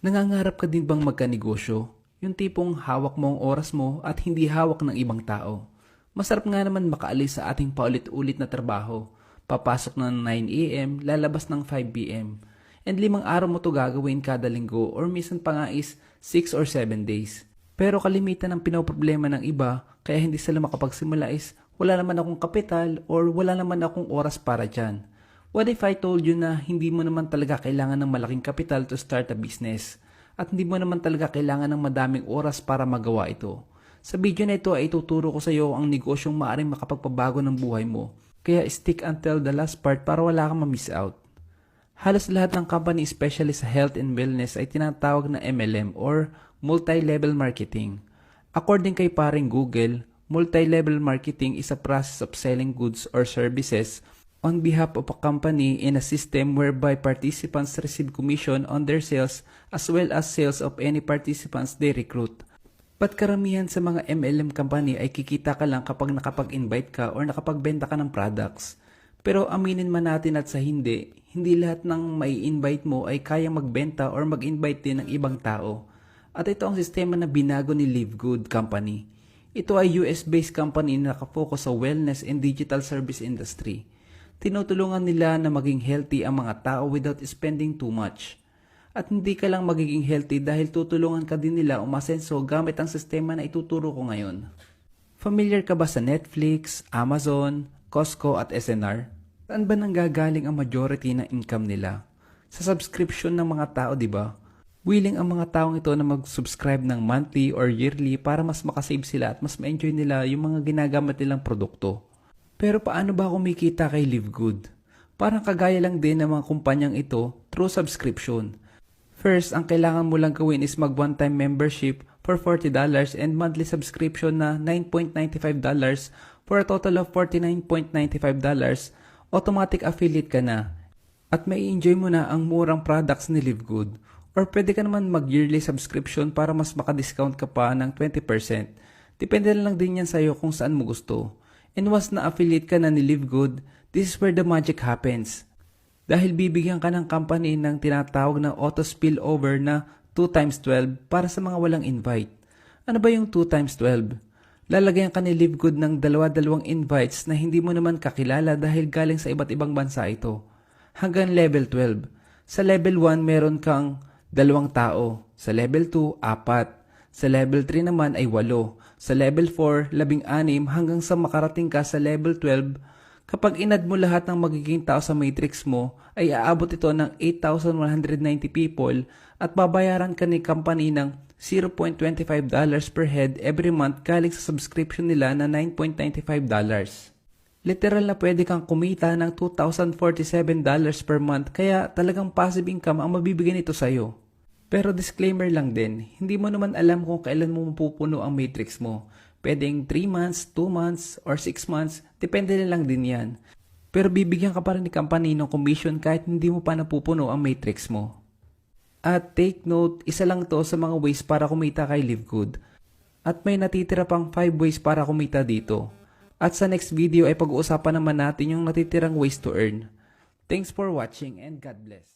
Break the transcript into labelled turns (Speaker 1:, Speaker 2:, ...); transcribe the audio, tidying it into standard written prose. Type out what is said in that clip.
Speaker 1: Nangangarap ka din bang magkanegosyo? Yung tipong hawak mo ang oras mo at hindi hawak ng ibang tao. Masarap nga naman makaalis sa ating paulit-ulit na trabaho. Papasok ng 9 a.m., lalabas ng 5 p.m. And 5 araw mo to gagawin kada linggo or minsan pa nga is 6 or 7 days. Pero kalimitan ng pinoproblema ng iba kaya hindi sila makapagsimula is wala naman akong kapital or wala naman akong oras para dyan. What if I told you na hindi mo naman talaga kailangan ng malaking kapital to start a business? At hindi mo naman talaga kailangan ng madaming oras para magawa ito. Sa video na ito ay ituturo ko sa iyo ang negosyong maaaring makapagpabago ng buhay mo. Kaya stick until the last part para wala kang ma-miss out. Halos lahat ng company especially sa health and wellness ay tinatawag na MLM or multi-level marketing. According kay paring Google, multi-level marketing is a process of selling goods or services on behalf of a company in a system whereby participants receive commission on their sales as well as sales of any participants they recruit. Ba't karamihan sa mga MLM company ay kikita ka lang kapag nakapag-invite ka or nakapagbenta ka ng products? Pero aminin man natin at sa hindi lahat ng mai-invite mo ay kayang magbenta or mag-invite din ng ibang tao. At ito ang sistema na binago ni Live Good Company. Ito ay US-based company na nakafocus sa wellness and digital service industry. Tinutulungan nila na maging healthy ang mga tao without spending too much. At hindi ka lang magiging healthy dahil tutulungan ka din nila umasenso gamit ang sistema na ituturo ko ngayon. Familiar ka ba sa Netflix, Amazon, Costco at SNR? Saan ba nanggagaling ang majority ng income nila? Sa subscription ng mga tao, di ba? Willing ang mga taong ito na mag-subscribe ng monthly or yearly para mas makasave sila at mas ma-enjoy nila yung mga ginagamit nilang produkto. Pero paano ba kumikita kay Live Good? Parang kagaya lang din ng mga kumpanyang ito through subscription. First, ang kailangan mo lang gawin is mag one-time membership for $40 and monthly subscription na $9.95 for a total of $49.95. Automatic affiliate ka na. At may enjoy mo na ang murang products ni Live Good. Or pwede ka naman mag-yearly subscription para mas maka-discount ka pa ng 20%. Depende na lang din yan sa'yo kung saan mo gusto. And once na-affiliate ka na ni Live Good, this is where the magic happens. Dahil bibigyan ka ng company ng tinatawag na auto spillover na 2 times 12 para sa mga walang invite. Ano ba yung 2 times 12? Lalagyan ka ni Live Good ng dalawa-dalawang invites na hindi mo naman kakilala dahil galing sa iba't ibang bansa ito. Hanggang level 12. Sa level 1 meron kang 2 tao. Sa level 2, 4. Sa level 3 naman ay 8. Sa level 4, 16 hanggang sa makarating ka sa level 12. Kapag inad mo lahat ng magiging tao sa matrix mo, ay aabot ito ng 8,190 people at babayaran ka ni company ng $0.25 per head every month galing sa subscription nila na $9.95. Literal na pwede kang kumita ng $2,047 per month kaya talagang passive income ang mabibigay nito sa'yo. Pero disclaimer lang din, hindi mo naman alam kung kailan mo mapupuno ang matrix mo. Pwedeng 3 months, 2 months, or 6 months, depende na lang din yan. Pero bibigyan ka pa rin ni company ng commission kahit hindi mo pa napupuno ang matrix mo. At take note, isa lang to sa mga ways para kumita kay Live Good. At may natitira pang 5 ways para kumita dito. At sa next video ay pag-uusapan naman natin yung natitirang ways to earn. Thanks for watching and God bless.